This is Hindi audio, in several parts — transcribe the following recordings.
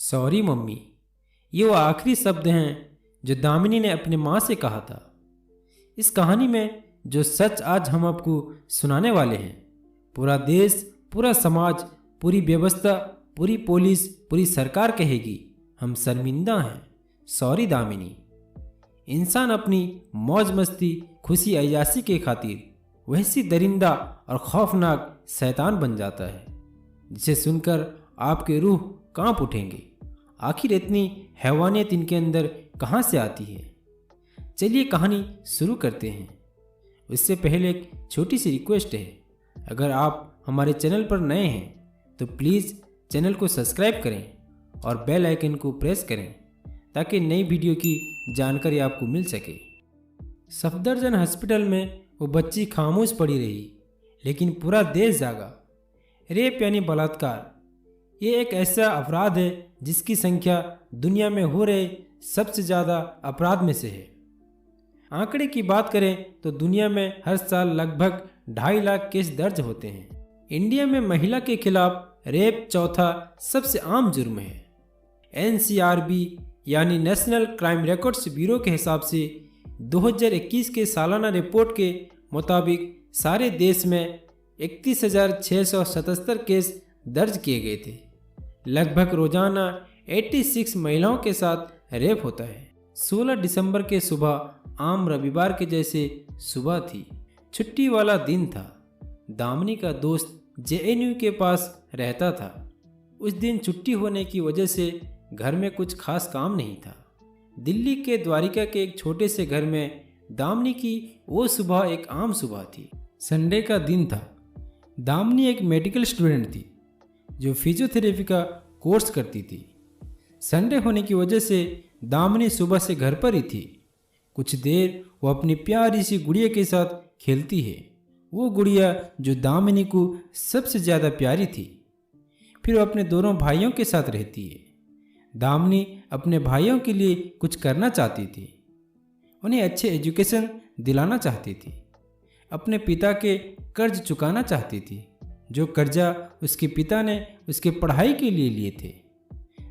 सॉरी मम्मी, ये वो आखिरी शब्द हैं जो दामिनी ने अपने माँ से कहा था। इस कहानी में जो सच आज हम आपको सुनाने वाले हैं, पूरा देश, पूरा समाज, पूरी व्यवस्था, पूरी पुलिस, पूरी सरकार कहेगी हम शर्मिंदा हैं। सॉरी दामिनी। इंसान अपनी मौज मस्ती, खुशी अय्याशी के खातिर वैसी दरिंदा और खौफनाक शैतान बन जाता है जिसे सुनकर आपके रूह कांप उठेंगे। आखिर इतनी हैवानियत इनके अंदर कहाँ से आती है? चलिए कहानी शुरू करते हैं। उससे पहले एक छोटी सी रिक्वेस्ट है, अगर आप हमारे चैनल पर नए हैं तो प्लीज़ चैनल को सब्सक्राइब करें और बेल आइकन को प्रेस करें ताकि नई वीडियो की जानकारी आपको मिल सके। सफदरजंग हॉस्पिटल में वो बच्ची खामोश पड़ी रही, लेकिन पूरा देश जागा। रेप यानी बलात्कार, ये एक ऐसा अपराध है जिसकी संख्या दुनिया में हो रहे सबसे ज़्यादा अपराध में से है। आंकड़े की बात करें तो दुनिया में हर साल लगभग 2.5 लाख केस दर्ज होते हैं। इंडिया में महिला के खिलाफ रेप चौथा सबसे आम जुर्म है। NCRB यानी नेशनल क्राइम रिकॉर्ड्स ब्यूरो के हिसाब से 2021 के सालाना रिपोर्ट के मुताबिक सारे देश में 31,677 केस दर्ज किए गए थे। लगभग रोजाना 86 महिलाओं के साथ रेप होता है। 16 दिसंबर के सुबह आम रविवार के जैसे सुबह थी। छुट्टी वाला दिन था। दामिनी का दोस्त JNU के पास रहता था। उस दिन छुट्टी होने की वजह से घर में कुछ खास काम नहीं था। दिल्ली के द्वारिका के एक छोटे से घर में दामिनी की वो सुबह एक आम सुबह थी। संडे का दिन था। दामिनी एक मेडिकल स्टूडेंट थी जो फिजियोथेरेपी का कोर्स करती थी। संडे होने की वजह से दामिनी सुबह से घर पर ही थी। कुछ देर वो अपनी प्यारी सी गुड़िया के साथ खेलती है, वो गुड़िया जो दामिनी को सबसे ज़्यादा प्यारी थी। फिर वो अपने दोनों भाइयों के साथ रहती है। दामिनी अपने भाइयों के लिए कुछ करना चाहती थी, उन्हें अच्छे एजुकेशन दिलाना चाहती थी, अपने पिता के कर्ज चुकाना चाहती थी जो कर्जा उसके पिता ने उसके पढ़ाई के लिए लिए थे।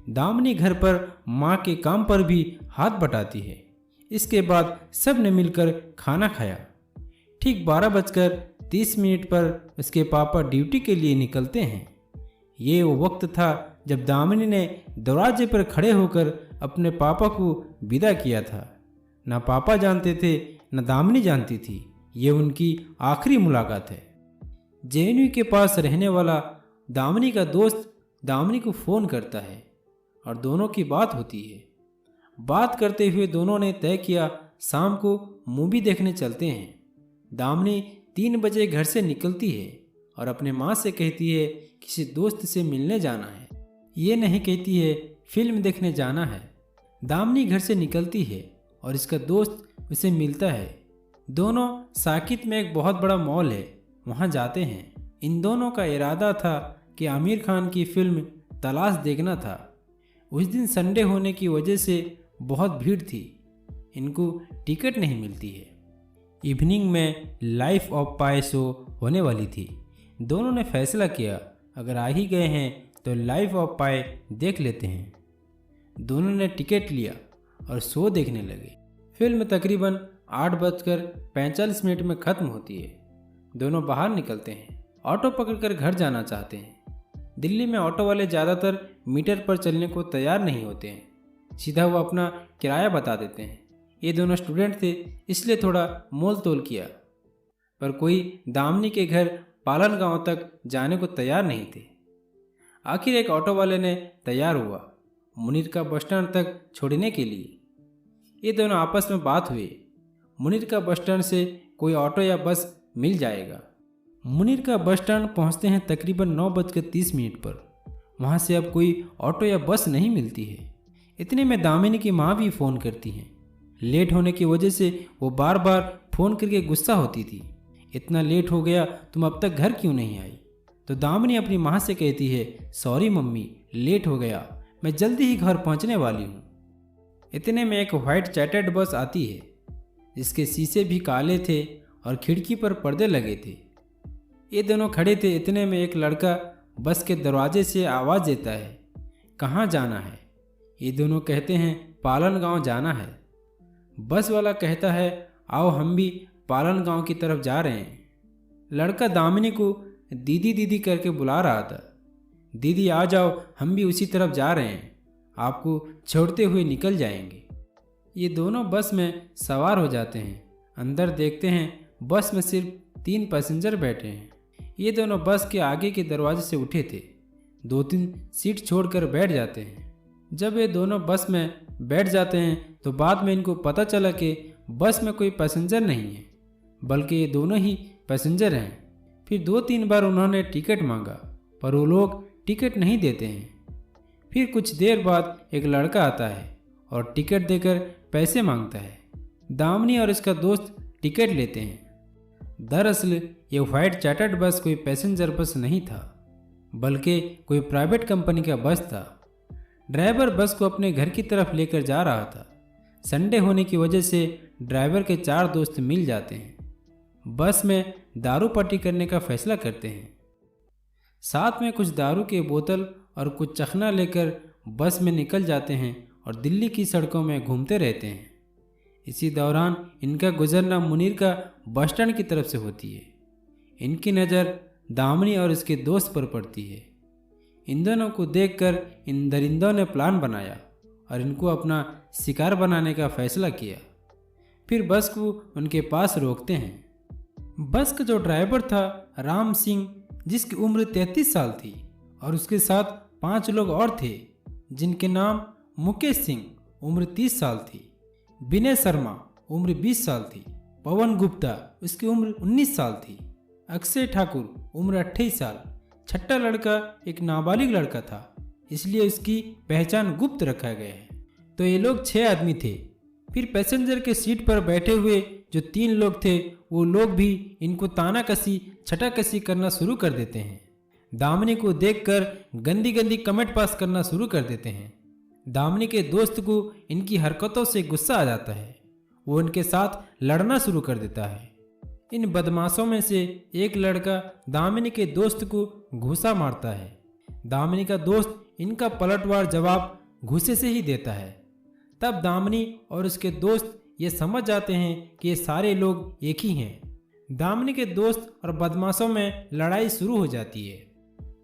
दामिनी घर पर माँ के काम पर भी हाथ बटाती है। इसके बाद सब ने मिलकर खाना खाया। ठीक 12:30 पर उसके पापा ड्यूटी के लिए निकलते हैं। ये वो वक्त था जब दामिनी ने दरवाजे पर खड़े होकर अपने पापा को विदा किया था। ना पापा जानते थे, न दामिनी जानती थी ये उनकी आखिरी मुलाकात है। JNU के पास रहने वाला दामिनी का दोस्त दामिनी को फ़ोन करता है और दोनों की बात होती है। बात करते हुए दोनों ने तय किया शाम को मूवी देखने चलते हैं। दामिनी 3 बजे घर से निकलती है और अपने माँ से कहती है किसी दोस्त से मिलने जाना है। ये नहीं कहती है फिल्म देखने जाना है। दामिनी घर से निकलती है और इसका दोस्त उसे मिलता है। दोनों साकित में एक बहुत बड़ा मॉल है, वहाँ जाते हैं। इन दोनों का इरादा था कि आमिर खान की फिल्म तलाश देखना था। उस दिन संडे होने की वजह से बहुत भीड़ थी, इनको टिकट नहीं मिलती है। इवनिंग में लाइफ ऑफ पाई शो होने वाली थी। दोनों ने फैसला किया अगर आ ही गए हैं तो लाइफ ऑफ पाई देख लेते हैं। दोनों ने टिकट लिया और शो देखने लगे। फिल्म तकरीबन 8:45 में ख़त्म होती है। दोनों बाहर निकलते हैं, ऑटो पकड़कर घर जाना चाहते हैं। दिल्ली में ऑटो वाले ज़्यादातर मीटर पर चलने को तैयार नहीं होते हैं, सीधा वो अपना किराया बता देते हैं। ये दोनों स्टूडेंट थे इसलिए थोड़ा मोल तोल किया, पर कोई दामिनी के घर पालन गांव तक जाने को तैयार नहीं थे। आखिर एक ऑटो वाले ने तैयार हुआ मुनीर का बस स्टैंड तक छोड़ने के लिए। ये दोनों आपस में बात हुई, मुनीर का बस स्टैंड से कोई ऑटो या बस मिल जाएगा। मुनीर का बस स्टैंड पहुंचते हैं तकरीबन 9:30 पर। वहां से अब कोई ऑटो या बस नहीं मिलती है। इतने में दामिनी की माँ भी फ़ोन करती हैं। लेट होने की वजह से वो बार बार फ़ोन करके गुस्सा होती थी, इतना लेट हो गया, तुम अब तक घर क्यों नहीं आई? तो दामिनी अपनी माँ से कहती है सॉरी मम्मी, लेट हो गया, मैं जल्दी ही घर पहुँचने वाली हूँ। इतने में एक वाइट चैटेड बस आती है जिसके शीशे भी काले थे और खिड़की पर पर्दे लगे थे। ये दोनों खड़े थे। इतने में एक लड़का बस के दरवाजे से आवाज़ देता है कहाँ जाना है? ये दोनों कहते हैं पालन गांव जाना है। बस वाला कहता है आओ हम भी पालन गांव की तरफ जा रहे हैं। लड़का दामिनी को दीदी दीदी करके बुला रहा था। दीदी आ जाओ, हम भी उसी तरफ जा रहे हैं, आपको छोड़ते हुए निकल जाएंगे। ये दोनों बस में सवार हो जाते हैं। अंदर देखते हैं बस में सिर्फ 3 पैसेंजर बैठे हैं। ये दोनों बस के आगे के दरवाजे से उठे थे। 2-3 सीट छोड़कर बैठ जाते हैं। जब ये दोनों बस में बैठ जाते हैं तो बाद में इनको पता चला कि बस में कोई पैसेंजर नहीं है, बल्कि ये दोनों ही पैसेंजर हैं। फिर 2-3 बार उन्होंने टिकट मांगा, पर वो लोग टिकट नहीं देते हैं। फिर कुछ देर बाद एक लड़का आता है और टिकट देकर पैसे मांगता है। दामिनी और इसका दोस्त टिकट लेते हैं। दरअसल ये व्हाइट चार्टर्ड बस कोई पैसेंजर बस नहीं था, बल्कि कोई प्राइवेट कंपनी का बस था। ड्राइवर बस को अपने घर की तरफ लेकर जा रहा था। संडे होने की वजह से ड्राइवर के 4 दोस्त मिल जाते हैं। बस में दारू पार्टी करने का फैसला करते हैं। साथ में कुछ दारू के बोतल और कुछ चखना लेकर बस में निकल जाते हैं और दिल्ली की सड़कों में घूमते रहते हैं। इसी दौरान इनका गुजरना मुनीर का बस स्टैंड की तरफ से होती है। इनकी नज़र दामिनी और इसके दोस्त पर पड़ती है। इन दोनों को देखकर इन दरिंदों ने प्लान बनाया और इनको अपना शिकार बनाने का फैसला किया। फिर बस को उनके पास रोकते हैं। बस का जो ड्राइवर था राम सिंह, जिसकी उम्र 33 साल थी, और उसके साथ 5 लोग और थे जिनके नाम मुकेश सिंह उम्र 30 साल थी, विनय शर्मा उम्र 20 साल थी, पवन गुप्ता उसकी उम्र 19 साल थी, अक्षय ठाकुर उम्र 28 साल। छठा लड़का एक नाबालिग लड़का था, इसलिए इसकी पहचान गुप्त रखा गया है। तो ये लोग 6 आदमी थे। फिर पैसेंजर के सीट पर बैठे हुए जो 3 लोग थे, वो लोग भी इनको तानाकसी छटाकसी करना शुरू कर देते हैं। दामिनी को देखकर गंदी गंदी कमेंट पास करना शुरू कर देते हैं। दामिनी के दोस्त को इनकी हरकतों से गुस्सा आ जाता है। वो इनके साथ लड़ना शुरू कर देता है। इन बदमाशों में से एक लड़का दामिनी के दोस्त को घूंसा मारता है। दामिनी का दोस्त इनका पलटवार जवाब घूंसे से ही देता है। तब दामिनी और उसके दोस्त ये समझ जाते हैं कि ये सारे लोग एक ही हैं। दामिनी के दोस्त और बदमाशों में लड़ाई शुरू हो जाती है।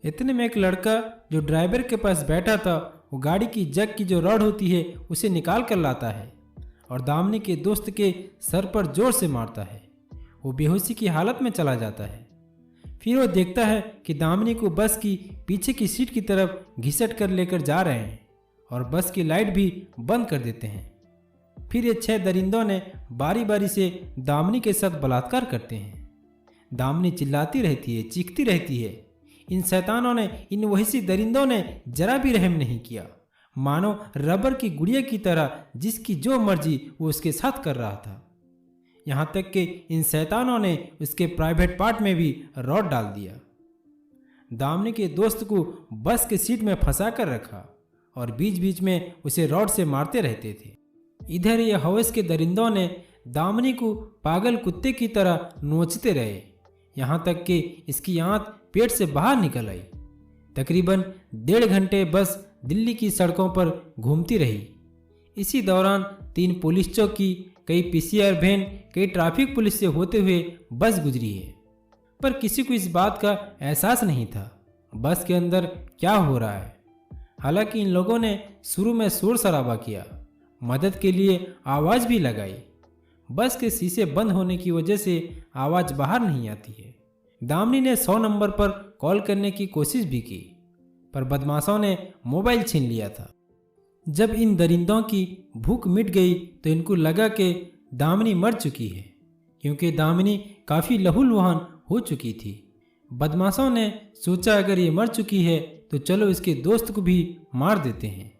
इतने में एक लड़का जो ड्राइवर के पास बैठा था, वो गाड़ी की जग की जो रॉड होती है उसे निकाल कर लाता है और दामिनी के दोस्त के सर पर जोर से मारता है। वो बेहोशी की हालत में चला जाता है। फिर वो देखता है कि दामिनी को बस की पीछे की सीट की तरफ घिसट कर लेकर जा रहे हैं और बस की लाइट भी बंद कर देते हैं। फिर ये 6 दरिंदों ने बारी बारी से दामिनी के साथ बलात्कार करते हैं। दामिनी चिल्लाती रहती है, चीखती रहती है। इन शैतानों ने, इन वहशी दरिंदों ने जरा भी रहम नहीं किया। मानो रबर की गुड़िया की तरह जिसकी जो मर्जी वो उसके साथ कर रहा था। यहाँ तक कि इन शैतानों ने उसके प्राइवेट पार्ट में भी रॉड डाल दिया। दामिनी के दोस्त को बस के सीट में फंसा कर रखा और बीच बीच में उसे रॉड से मारते रहते थे। इधर ये हवस के दरिंदों ने दामिनी को पागल कुत्ते की तरह नोचते रहे, यहाँ तक कि इसकी आंत पेट से बाहर निकल आई। तकरीबन 1.5 घंटे बस दिल्ली की सड़कों पर घूमती रही। इसी दौरान 3 पुलिस चौकी, कई पीसीआर वैन, कई ट्रैफिक पुलिस से होते हुए बस गुजरी है, पर किसी को इस बात का एहसास नहीं था बस के अंदर क्या हो रहा है। हालांकि इन लोगों ने शुरू में शोर शराबा किया, मदद के लिए आवाज़ भी लगाई। बस के शीशे बंद होने की वजह से आवाज़ बाहर नहीं आती है। दामिनी ने 100 नंबर पर कॉल करने की कोशिश भी की, पर बदमाशों ने मोबाइल छीन लिया था। जब इन दरिंदों की भूख मिट गई तो इनको लगा कि दामिनी मर चुकी है, क्योंकि दामिनी काफ़ी लहूलुहान हो चुकी थी। बदमाशों ने सोचा अगर ये मर चुकी है तो चलो इसके दोस्त को भी मार देते हैं।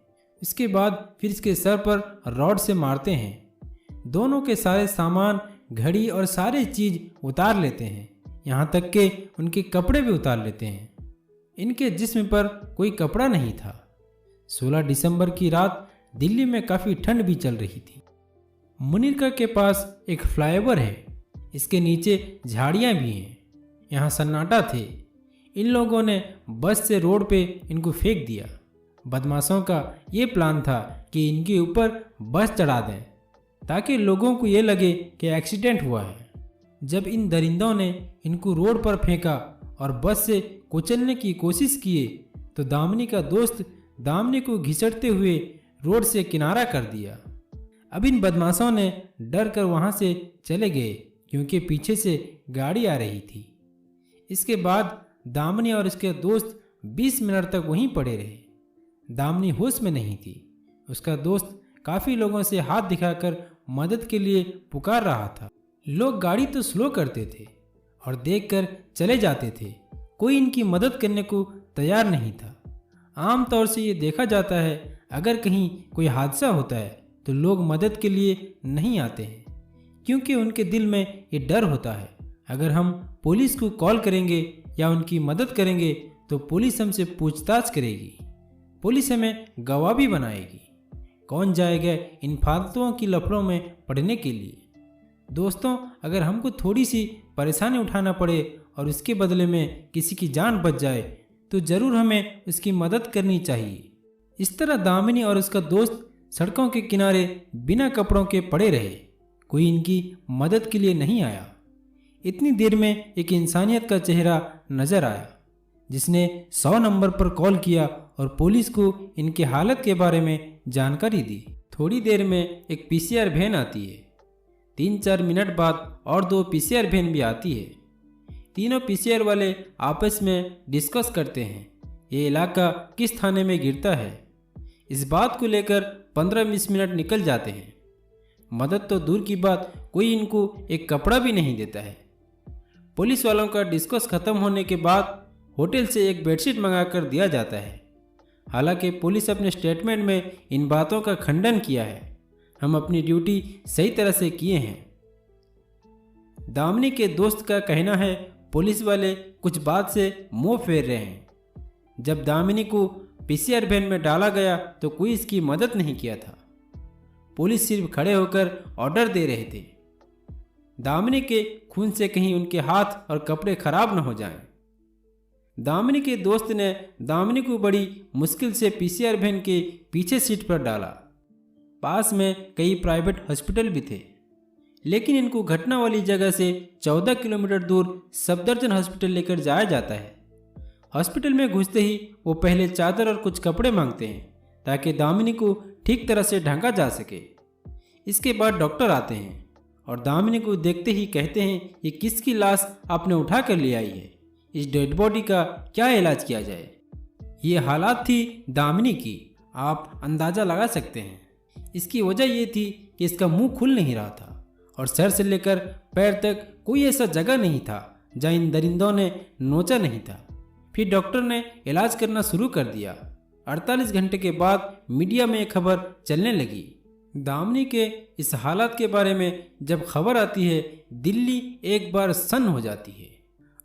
इसके बाद फिर इसके सर पर रॉड से मारते हैं। दोनों के सारे सामान, घड़ी और सारे चीज़ उतार लेते हैं, यहाँ तक कि उनके कपड़े भी उतार लेते हैं। इनके जिस्म पर कोई कपड़ा नहीं था। 16 दिसंबर की रात दिल्ली में काफ़ी ठंड भी चल रही थी। मुनीरका के पास एक फ्लाईओवर है, इसके नीचे झाड़ियाँ भी हैं। यहाँ सन्नाटा थे। इन लोगों ने बस से रोड पे इनको फेंक दिया। बदमाशों का ये प्लान था कि इनके ऊपर बस चढ़ा दें ताकि लोगों को ये लगे कि एक्सीडेंट हुआ है। जब इन दरिंदों ने इनको रोड पर फेंका और बस से कुचलने की कोशिश किए तो दामिनी का दोस्त दामिनी को घिसटते हुए रोड से किनारा कर दिया। अब इन बदमाशों ने डर कर वहाँ से चले गए क्योंकि पीछे से गाड़ी आ रही थी। इसके बाद दामिनी और उसके दोस्त 20 मिनट तक वहीं पड़े रहे। दामिनी होश में नहीं थी। उसका दोस्त काफ़ी लोगों से हाथ दिखाकर मदद के लिए पुकार रहा था। लोग गाड़ी तो स्लो करते थे और देखकर चले जाते थे, कोई इनकी मदद करने को तैयार नहीं था। आमतौर से ये देखा जाता है अगर कहीं कोई हादसा होता है तो लोग मदद के लिए नहीं आते हैं क्योंकि उनके दिल में ये डर होता है अगर हम पुलिस को कॉल करेंगे या उनकी मदद करेंगे तो पुलिस हमसे पूछताछ करेगी, पुलिस हमें गवाह भी बनाएगी। कौन जाएगा इन फालतुओं की लफड़ों में पड़ने के लिए। दोस्तों, अगर हमको थोड़ी सी परेशानी उठाना पड़े और उसके बदले में किसी की जान बच जाए तो ज़रूर हमें उसकी मदद करनी चाहिए। इस तरह दामिनी और उसका दोस्त सड़कों के किनारे बिना कपड़ों के पड़े रहे। कोई इनकी मदद के लिए नहीं आया। इतनी देर में एक इंसानियत का चेहरा नजर आया जिसने 100 नंबर पर कॉल किया और पुलिस को इनके हालत के बारे में जानकारी दी। थोड़ी देर में एक पीसीआर वैन आती है। 3-4 मिनट बाद और 2 पीसीआर वैन भी आती है। तीनों पीसीआर वाले आपस में डिस्कस करते हैं ये इलाका किस थाने में गिरता है। इस बात को लेकर 15-20 मिनट निकल जाते हैं। मदद तो दूर की बात, कोई इनको एक कपड़ा भी नहीं देता है। पुलिस वालों का डिस्कस खत्म होने के बाद होटल से एक बेडशीट मंगाकर दिया जाता है। हालांकि पुलिस अपने स्टेटमेंट में इन बातों का खंडन किया है। हम अपनी ड्यूटी सही तरह से किए हैं। दामिनी के दोस्त का कहना है पुलिस वाले कुछ बात से मुंह फेर रहे हैं। जब दामिनी को पीसीआर वैन में डाला गया तो कोई इसकी मदद नहीं किया था। पुलिस सिर्फ खड़े होकर ऑर्डर दे रहे थे। दामिनी के खून से कहीं उनके हाथ और कपड़े खराब न हो जाएं। दामिनी के दोस्त ने दामिनी को बड़ी मुश्किल से पीसीआर वैन के पीछे सीट पर डाला। पास में कई प्राइवेट हॉस्पिटल भी थे, लेकिन इनको घटना वाली जगह से 14 किलोमीटर दूर सफदरजंग हॉस्पिटल लेकर जाया जाता है। हॉस्पिटल में घुसते ही वो पहले चादर और कुछ कपड़े मांगते हैं ताकि दामिनी को ठीक तरह से ढका जा सके। इसके बाद डॉक्टर आते हैं और दामिनी को देखते ही कहते हैं ये किसकी लाश आपने उठा कर ले आई है, इस डेड बॉडी का क्या इलाज किया जाए। ये हालात थी दामिनी की, आप अंदाज़ा लगा सकते हैं। इसकी वजह ये थी कि इसका मुंह खुल नहीं रहा था और सर से लेकर पैर तक कोई ऐसा जगह नहीं था जहाँ इन दरिंदों ने नोचा नहीं था। फिर डॉक्टर ने इलाज करना शुरू कर दिया। 48 घंटे के बाद मीडिया में एक खबर चलने लगी। दामिनी के इस हालात के बारे में जब खबर आती है दिल्ली एक बार सन्न हो जाती है।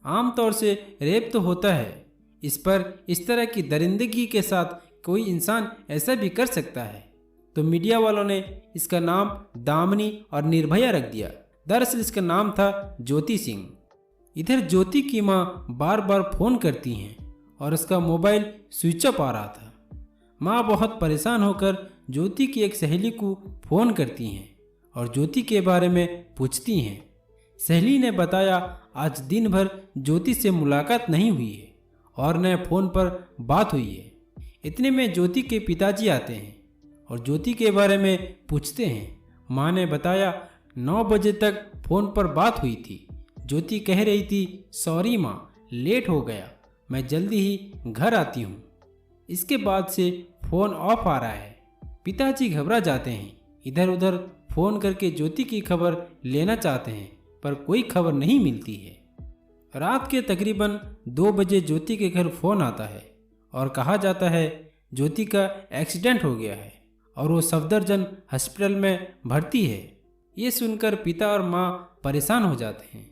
आमतौर से रेप तो होता है, इस पर इस तरह की दरिंदगी के साथ कोई इंसान ऐसा भी कर सकता है, तो मीडिया वालों ने इसका नाम दामिनी और निर्भया रख दिया। दरअसल इसका नाम था ज्योति सिंह। इधर ज्योति की माँ बार बार फ़ोन करती हैं और उसका मोबाइल स्विच ऑफ आ रहा था। माँ बहुत परेशान होकर ज्योति की एक सहेली को फ़ोन करती हैं और ज्योति के बारे में पूछती हैं। सहेली ने बताया आज दिन भर ज्योति से मुलाकात नहीं हुई है और न फ़ोन पर बात हुई है। इतने में ज्योति के पिताजी आते हैं और ज्योति के बारे में पूछते हैं। माँ ने बताया 9 बजे तक फ़ोन पर बात हुई थी। ज्योति कह रही थी सॉरी माँ, लेट हो गया, मैं जल्दी ही घर आती हूँ। इसके बाद से फ़ोन ऑफ आ रहा है। पिताजी घबरा जाते हैं, इधर उधर फ़ोन करके ज्योति की खबर लेना चाहते हैं पर कोई खबर नहीं मिलती है। रात के तकरीबन 2 बजे ज्योति के घर फ़ोन आता है और कहा जाता है ज्योति का एक्सीडेंट हो गया है और वो सफदरजंग हॉस्पिटल में भर्ती है। ये सुनकर पिता और माँ परेशान हो जाते हैं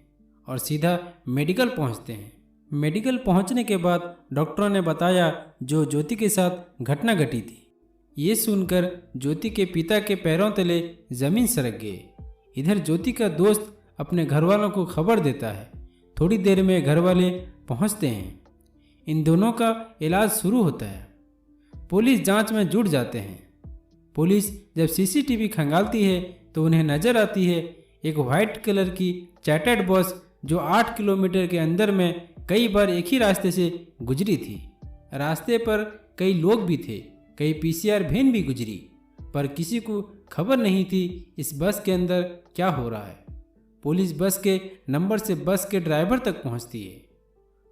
और सीधा मेडिकल पहुँचते हैं। मेडिकल पहुँचने के बाद डॉक्टरों ने बताया जो ज्योति के साथ घटना घटी थी। ये सुनकर ज्योति के पिता के पैरों तले ज़मीन सरक गए। इधर ज्योति का दोस्त अपने घर वालों को खबर देता है। थोड़ी देर में घर वाले पहुँचते हैं। इन दोनों का इलाज शुरू होता है। पुलिस जांच में जुट जाते हैं। पुलिस जब सीसीटीवी खंगालती है तो उन्हें नजर आती है एक वाइट कलर की चार्टर्ड बस जो 8 किलोमीटर के अंदर में कई बार एक ही रास्ते से गुजरी थी। रास्ते पर कई लोग भी थे, कई पीसीआर वैन भी गुजरी, पर किसी को खबर नहीं थी इस बस के अंदर क्या हो रहा है। पुलिस बस के नंबर से बस के ड्राइवर तक पहुंचती है।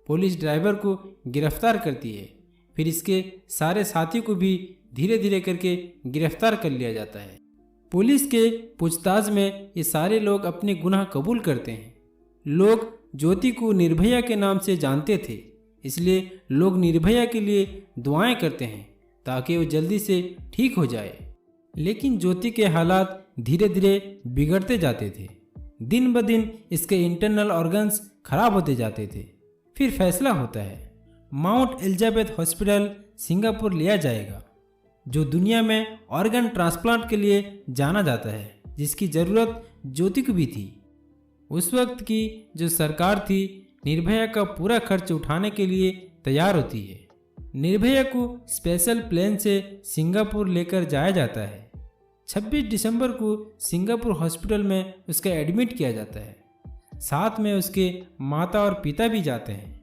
पुलिस ड्राइवर को गिरफ्तार करती है, फिर इसके सारे साथी को भी धीरे धीरे करके गिरफ्तार कर लिया जाता है। पुलिस के पूछताछ में ये सारे लोग अपने गुनाह कबूल करते हैं। लोग ज्योति को निर्भया के नाम से जानते थे, इसलिए लोग निर्भया के लिए दुआएं करते हैं ताकि वो जल्दी से ठीक हो जाए। लेकिन ज्योति के हालात धीरे धीरे बिगड़ते जाते थे। दिन ब दिन इसके इंटरनल ऑर्गन्स खराब होते जाते थे। फिर फैसला होता है माउंट एलिजाबेथ हॉस्पिटल सिंगापुर लिया जाएगा, जो दुनिया में ऑर्गन ट्रांसप्लांट के लिए जाना जाता है, जिसकी ज़रूरत ज्योति को भी थी। उस वक्त की जो सरकार थी निर्भया का पूरा खर्च उठाने के लिए तैयार होती है। निर्भया को स्पेशल प्लेन से सिंगापुर लेकर जाया जाता है। 26 दिसंबर को सिंगापुर हॉस्पिटल में उसका एडमिट किया जाता है। साथ में उसके माता और पिता भी जाते हैं।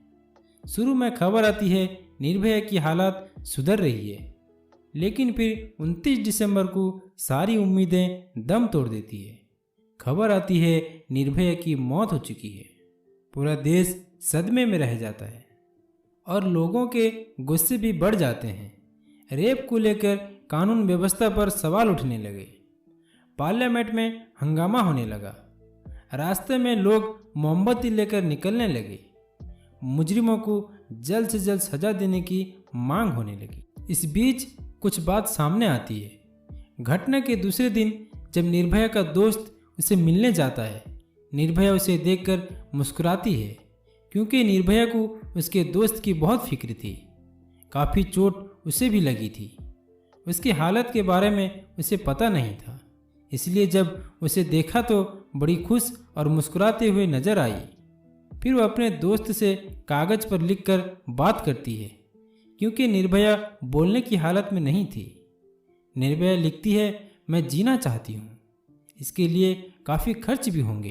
शुरू में खबर आती है निर्भया की हालत सुधर रही है, लेकिन फिर 29 दिसंबर को सारी उम्मीदें दम तोड़ देती है। खबर आती है निर्भया की मौत हो चुकी है। पूरा देश सदमे में रह जाता है और लोगों के गुस्से भी बढ़ जाते हैं। रेप को लेकर कानून व्यवस्था पर सवाल उठने लगे। पार्लियामेंट में हंगामा होने लगा। रास्ते में लोग मोमबत्ती लेकर निकलने लगे। मुजरिमों को जल्द से जल्द सजा देने की मांग होने लगी। इस बीच कुछ बात सामने आती है। घटना के दूसरे दिन जब निर्भया का दोस्त उसे मिलने जाता है, निर्भया उसे देखकर मुस्कुराती है, क्योंकि निर्भया को उसके दोस्त की बहुत फिक्र थी। काफ़ी चोट उसे भी लगी थी। उसकी हालत के बारे में उसे पता नहीं था, इसलिए जब उसे देखा तो बड़ी खुश और मुस्कुराते हुए नजर आई। फिर वो अपने दोस्त से कागज़ पर लिखकर बात करती है, क्योंकि निर्भया बोलने की हालत में नहीं थी। निर्भया लिखती है, मैं जीना चाहती हूँ, इसके लिए काफ़ी खर्च भी होंगे,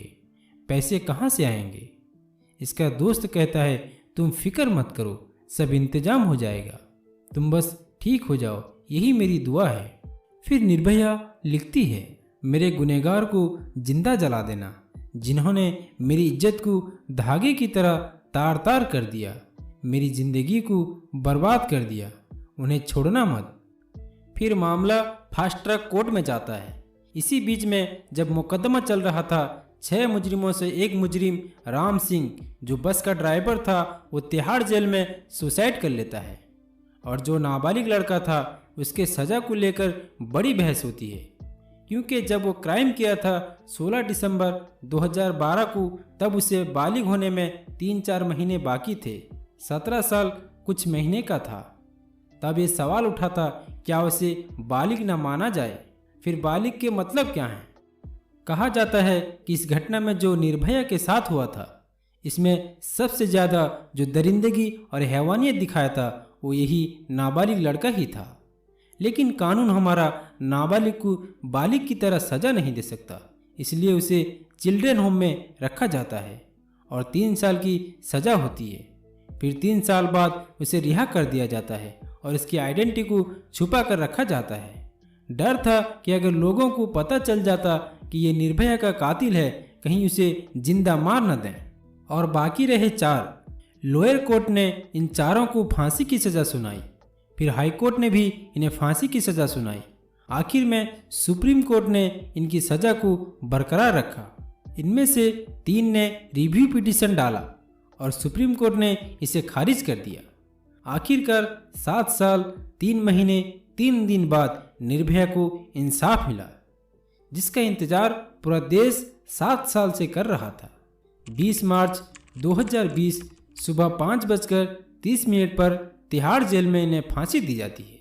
पैसे कहाँ से आएंगे। इसका दोस्त कहता है, तुम फिक्र मत करो, सब इंतजाम हो जाएगा, तुम बस ठीक हो जाओ, यही मेरी दुआ है। फिर निर्भया लिखती है, मेरे गुनहगार को जिंदा जला देना, जिन्होंने मेरी इज्जत को धागे की तरह तार तार कर दिया, मेरी जिंदगी को बर्बाद कर दिया, उन्हें छोड़ना मत। फिर मामला फास्ट ट्रैक कोर्ट में जाता है। इसी बीच में जब मुकदमा चल रहा था, 6 मुजरिमों से एक मुजरिम राम सिंह, जो बस का ड्राइवर था, वो तिहाड़ जेल में सुसाइड कर लेता है। और जो नाबालिग लड़का था उसके सज़ा को लेकर बड़ी बहस होती है, क्योंकि जब वो क्राइम किया था 16 दिसंबर 2012 को, तब उसे बालिग होने में 3-4 महीने बाकी थे। 17 साल कुछ महीने का था। तब ये सवाल उठा था, क्या उसे बालिग न माना जाए? फिर बालिग के मतलब क्या है? कहा जाता है कि इस घटना में जो निर्भया के साथ हुआ था, इसमें सबसे ज़्यादा जो दरिंदगी और हैवानियत दिखाया था वो यही नाबालिग लड़का ही था। लेकिन कानून हमारा नाबालिग को बालिग की तरह सज़ा नहीं दे सकता, इसलिए उसे चिल्ड्रन होम में रखा जाता है और 3 साल की सज़ा होती है। फिर 3 साल बाद उसे रिहा कर दिया जाता है और इसकी आइडेंटिटी को छुपा कर रखा जाता है। डर था कि अगर लोगों को पता चल जाता कि ये निर्भया का कातिल है, कहीं उसे जिंदा मार न दें। और बाकी रहे 4। लोअर कोर्ट ने इन चारों को फांसी की सज़ा सुनाई। फिर हाई कोर्ट ने भी इन्हें फांसी की सज़ा सुनाई। आखिर में सुप्रीम कोर्ट ने इनकी सज़ा को बरकरार रखा। इनमें से 3 ने रिव्यू पिटीशन डाला और सुप्रीम कोर्ट ने इसे खारिज कर दिया। आखिरकार 7 साल 3 महीने 3 दिन बाद निर्भया को इंसाफ मिला, जिसका इंतजार पूरा देश 7 साल से कर रहा था। 20 मार्च 2020 सुबह 5:30 पर तिहाड़ जेल में इन्हें फांसी दी जाती है।